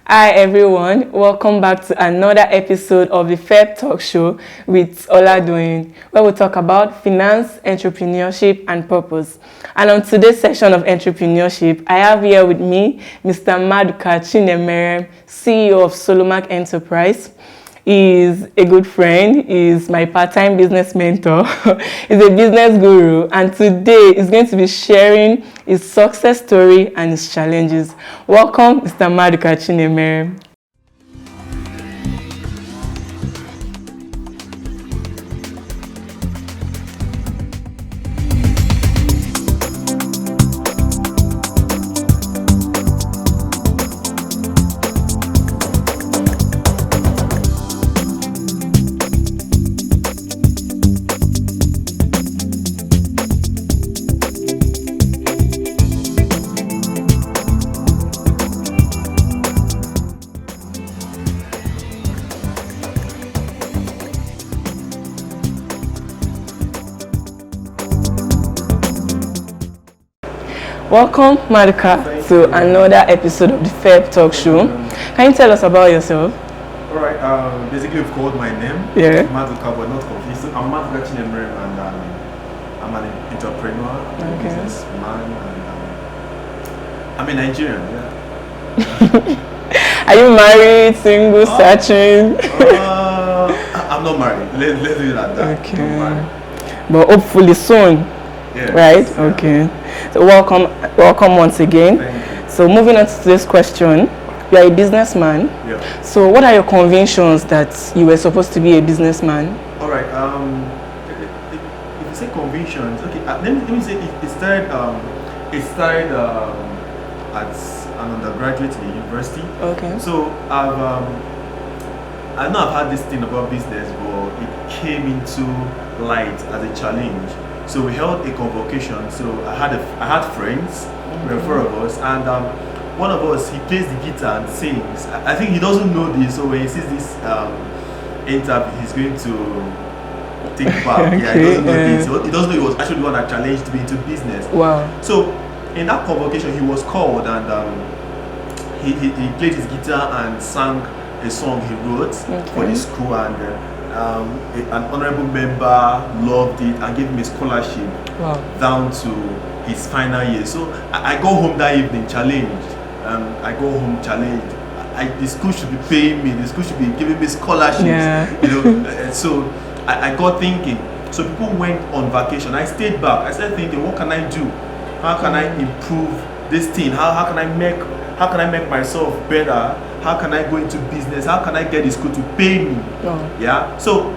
Hi everyone, welcome back to another episode of the FEB Talk Show with Oladoyin, where we talk about finance, entrepreneurship and purpose. And on today's session of entrepreneurship, I have here with me Mr. Maduka, CEO of Solomac Enterprise. He's a good friend, he's my part-time business mentor, he's a business guru, and today he's going to be sharing his success story and his challenges. Welcome, Mr. Maduka Chinemere. Welcome, Maduka, to another episode of the FEB Talk Show. Can you tell us about yourself? Alright, basically you've called my name, Maduka, but not confused. So I'm Maduka Chinemere, and I'm an entrepreneur, a businessman, and I'm a Nigerian, Are you married, single, searching? I'm not married, let's do it like that. Okay. But hopefully soon, right? Yeah. Okay. So welcome once again. Thank you. So moving on to this question, you are a businessman. Yeah. So what are your convictions that you were supposed to be a businessman? All right. If you say convictions, okay. Let me say it started at an undergraduate in the university. Okay. So I know I've had this thing about business, but it came into light as a challenge. So we held a convocation. So I had friends. There were four of us, and one of us, he plays the guitar and sings. I think he doesn't know this, so when he sees this interview, he's going to think back. Okay, yeah, he doesn't know this. He doesn't know he was actually the one that challenged me into business. Wow. So in that convocation, he was called, and he played his guitar and sang a song he wrote for the school, and an honorable member loved it and gave him a scholarship down to his final year. So I go home that evening challenged. The school should be paying me. The school should be giving me scholarships. Yeah. You know. So I got thinking. So people went on vacation. I stayed back. I started thinking, what can I do? How can I improve this thing? How can I make myself better? How can I go into business? How can I get the school to pay me? Yeah. So,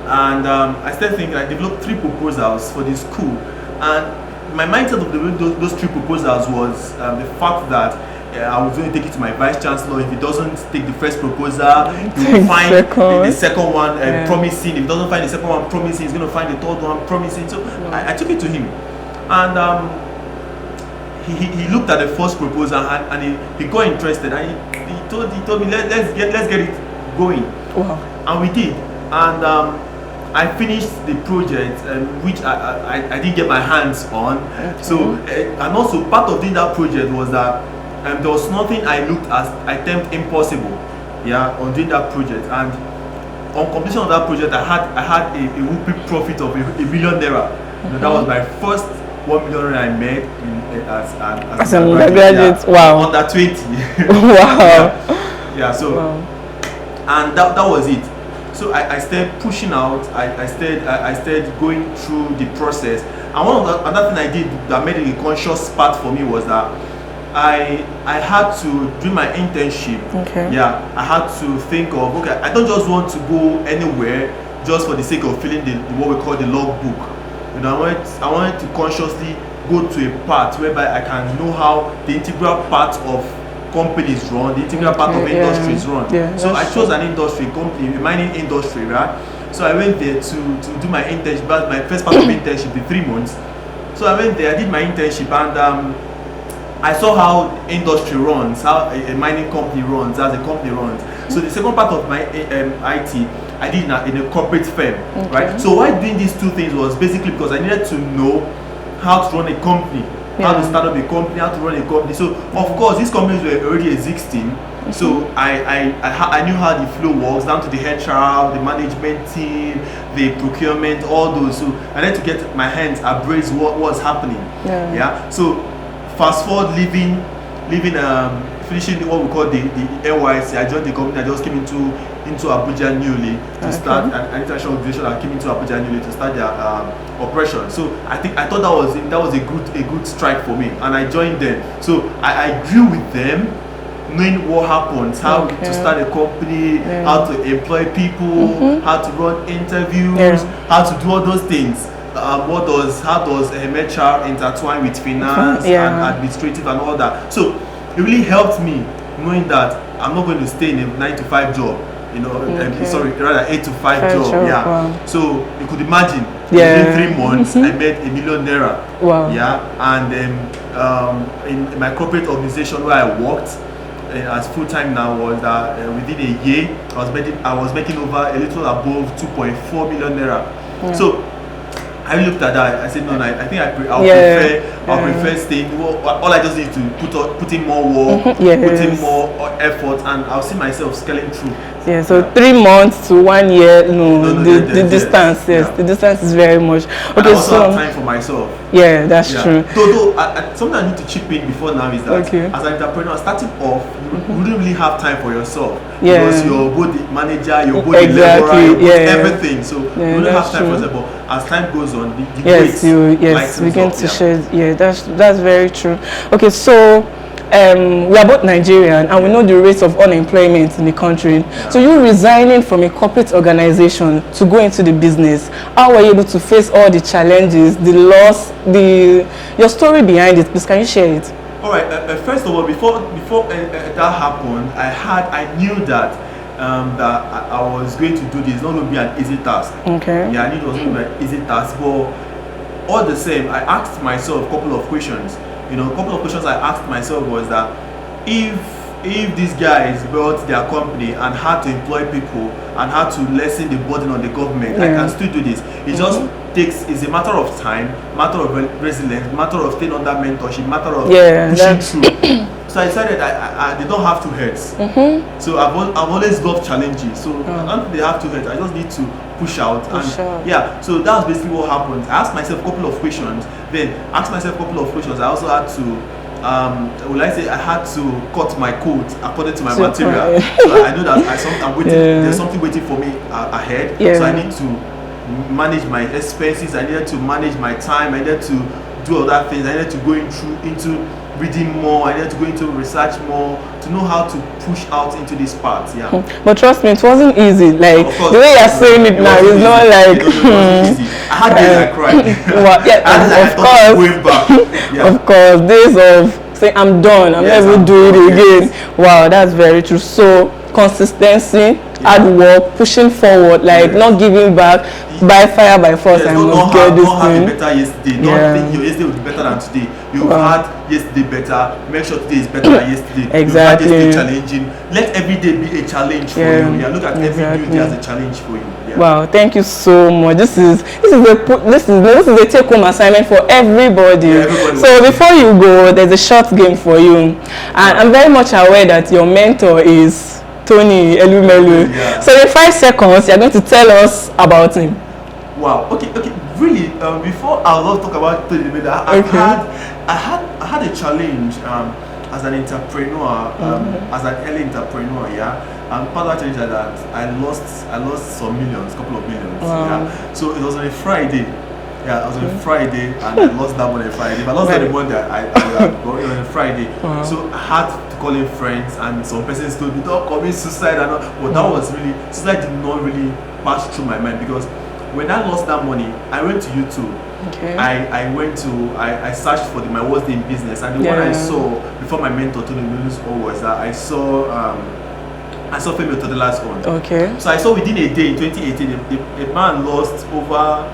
and I started thinking. I developed 3 proposals for the school, and my mindset of those 3 proposals was the fact that I was going to take it to my vice chancellor. If he doesn't take the first proposal, he will find the second one promising. If he doesn't find the second one promising, he's going to find the third one promising. So I took it to him, and he looked at the first proposal and he got interested, and he told me let's get it going. Wow. And we did, and I finished the project, which I didn't get my hands on. Okay. So and also part of doing that project was that there was nothing I looked as I termed impossible, on doing that project. And on completion of that project, I had a whooping profit of a million naira. That was my first 1 million I made as an undergraduate. Wow. Under 20. Wow. Yeah. So, and that was it. So I started pushing out. I started going through the process. And another thing I did that made it a conscious part for me was that I had to do my internship. Okay. Yeah. I had to think of, okay, I don't just want to go anywhere just for the sake of filling what we call the logbook. You know, I wanted to consciously go to a part whereby I can know how the integral part of companies run, the integral part of industries run. Yeah, so I chose an industry company, a mining industry, right? So I went there to do my internship. My first part of internship in 3 months. So I went there, I did my internship, and I saw how industry runs, how a mining company runs, as a company runs. So the second part of my IT, I did in a corporate firm, right? So why doing these 2 things was basically because I needed to know how to run a company, how to start up a company, how to run a company. So of course these companies were already existing. So I knew how the flow works, down to the HR, the management team, the procurement, all those. So I had to get my hands abreast what was happening. Yeah. So fast forward, finishing what we call the NYC. I joined the company. I just came into Abuja newly to start an international organization. I came into Abuja newly to start their operation. So I thought that was a good strike for me, and I joined them. So I grew with them, knowing what happens, how to start a company, how to employ people, how to run interviews, how to do all those things. How does HR intertwine with finance and administrative and all that? So it really helped me knowing that I'm not going to stay in a 9-to-5 job, rather 8-to-5 job. Wow. So you could imagine, within 3 months I made ₦1 million. Wow. Yeah, and in my corporate organization where I worked as full time now was that within a year I was making over a little above ₦2.4 million. So I looked at that. I said, no, I think I'll prefer staying. All I just need to put in more work, put in more effort, and I'll see myself scaling through. Yeah. So 3 months to 1 year. The distance. Yes, the distance is very much. Okay. And I also have time for myself. Yeah, that's true. Though something I need to chip in before now is that as an entrepreneur starting off, you wouldn't really have time for yourself because you're both the manager, you're both the laborer, you're both everything. So you wouldn't have time for yourself. But as time goes on, the weight begin to share. Yeah, that's very true. Okay, so we are both Nigerian and we know the rates of unemployment in the country. So you resigning from a corporate organization to go into the business, how were you able to face all the challenges, the loss, your story behind it? Please, can you share it? All right. First of all, before that happened, I knew that I was going to do this. It's not going to be an easy task. Okay. Yeah, I knew it was going to be an easy task, but all the same, I asked myself a couple of questions. A couple of questions I asked myself was that if these guys built their company and had to employ people and had to lessen the burden on the government, I can still do this. It just it's a matter of time, matter of resilience, matter of staying under mentorship, matter of pushing through. So I decided they don't have 2 heads. So I've always loved challenges. So I don't think they have 2 heads. I just need to push out. Yeah, so that was basically what happened. I asked myself a couple of questions. I also had to I had to cut my coat according to my material. So I know that I'm waiting. There's something waiting for me ahead. So I need to manage my expenses. I needed to manage my time. I needed to do other things. I needed to go into reading more. I needed to go into research more to know how to push out into this part. But trust me, it wasn't easy. Like the way you're saying it now, it's not like it wasn't easy. I had days I cried. Of course, days of saying I'm done, I'm never doing it again. Wow, that's very true. So consistency, hard work, pushing forward, like not giving back, by fire by force. I must get this thing. Have better yesterday. Don't think your yesterday will be better than today. You've had yesterday better. Make sure today is better than yesterday. Exactly. You've had yesterday challenging. Let every day be a challenge for you. Look at every new day as a challenge for you. Wow, thank you so much. This is a take-home assignment for everybody. So before you go, there's a short game for you, and I'm very much aware that your mentor is Tony Elumelu. So in 5 seconds, you're going to tell us about him. Wow. Okay. Really, before I will talk about Tony Elumelu, I had a challenge as an entrepreneur, as an early entrepreneur. Part of that challenge that I lost some millions, couple of millions. So it was on a Friday. It was on a Friday, and I lost that one on a Friday. If I lost that on Monday, I got it on a Friday. So I had to call in friends, and some persons told me, "Don't commit suicide." And but that was really, suicide did not really pass through my mind, because when I lost that money, I went to YouTube. I searched for my worst day in business, and the one I saw before my mentor told me to lose all was that I saw FEMI OTEDOLA's own. So I saw within a day in 2018, a man lost over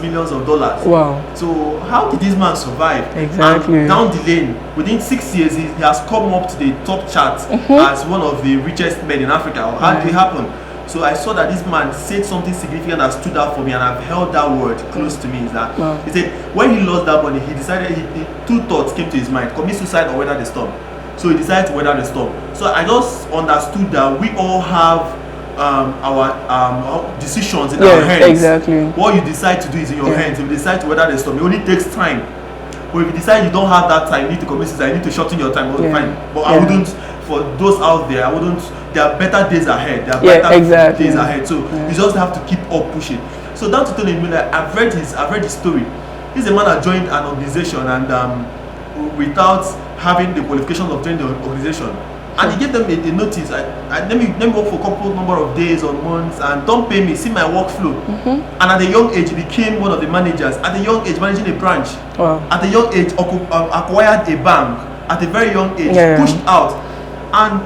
millions of dollars. Wow. So how did this man survive? Exactly. And down the lane, within 6 years, he has come up to the top chart as one of the richest men in Africa. How did it happen? So I saw that this man said something significant that stood out for me, and I've held that word close to me. Is that he said when he lost that money, he decided two thoughts came to his mind: commit suicide or weather the storm. So he decided to weather the storm. So I just understood that we all have our decisions in our hands. Exactly. What you decide to do is in your hands. If you decide to weather the storm, it only takes time. But if you decide you don't have that time, you need to commit suicide, you need to shorten your time, fine. But I wouldn't, for those out there, I wouldn't, there are better days ahead. There are better days ahead. So you just have to keep up pushing. So down to Tony Miller, I've read his story. He's a man that joined an organization and without having the qualifications of joining the organization. And he gave them a notice. Let me work for a couple number of days or months and don't pay me. See my workflow. And at a young age, he became one of the managers. At a young age, managing a branch. Wow. At a young age, acquired a bank. At a very young age, pushed out. And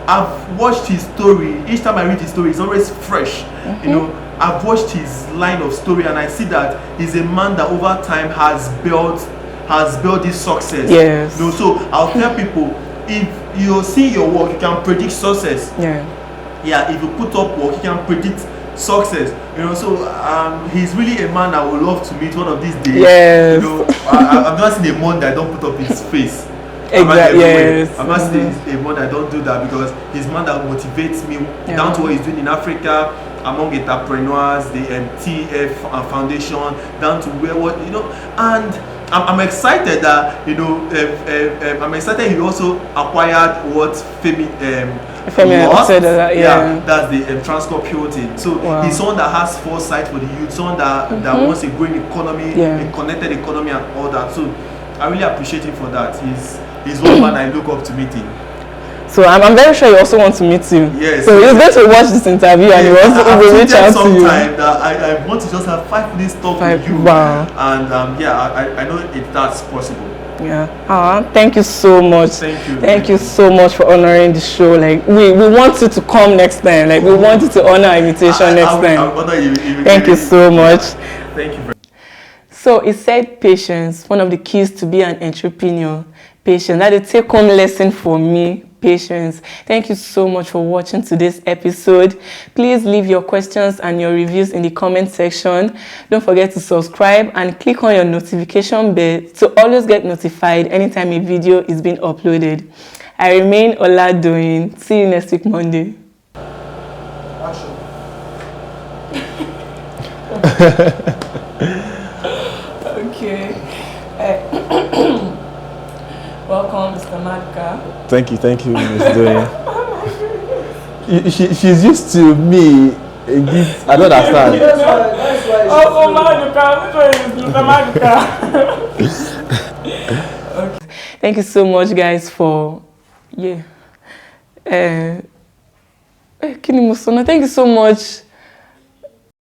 I've watched his story. Each time I read his story, it's always fresh. You know, I've watched his line of story, and I see that he's a man that over time has built this success. Yes. You know, so I'll tell people, if you see your work, you can predict success. Yeah, if you put up work, you can predict success. You know, so he's really a man I would love to meet one of these days. Yes. You know, I've not seen a man that don't put up his face. Exactly. Yes. I'm not saying a man that don't do that, because he's a man that motivates me down to what he's doing in Africa among entrepreneurs, the TF Foundation, down to what you know, and I'm excited that I'm excited he also acquired what FEMI OTEDOla, that's the Transcorp Purity. So he's someone that has foresight for the youth, someone that wants a growing economy, a connected economy, and all that. So I really appreciate him for that. He's one man I look up to meeting. So I'm very sure he also wants to meet you. Yes. So he's going to watch this interview and he will reach out to you. That I want to just have 5 minutes talk with you. Wow. And I know that's possible. Yeah. Thank you so much. Thank you so much for honoring the show. Like we want you to come next time. Like we want you to honor our invitation next time. I'll honor you. Thank you so much. Thank you very much. So it said patience, one of the keys to be an entrepreneur. Patience. That's a take-home lesson for me. Patience. Thank you so much for watching today's episode. Please leave your questions and your reviews in the comment section. Don't forget to subscribe and click on your notification bell to always get notified anytime a video is being uploaded. I remain Oladoyin. See you next week Monday. Action. Okay. Welcome, Mr. Maduka. Thank you, Ms. Doyen. She's used to me. I don't understand. Oh, Maduka. Which one is Mr. Maduka? Okay. Thank you so much, guys, for Thank you so much.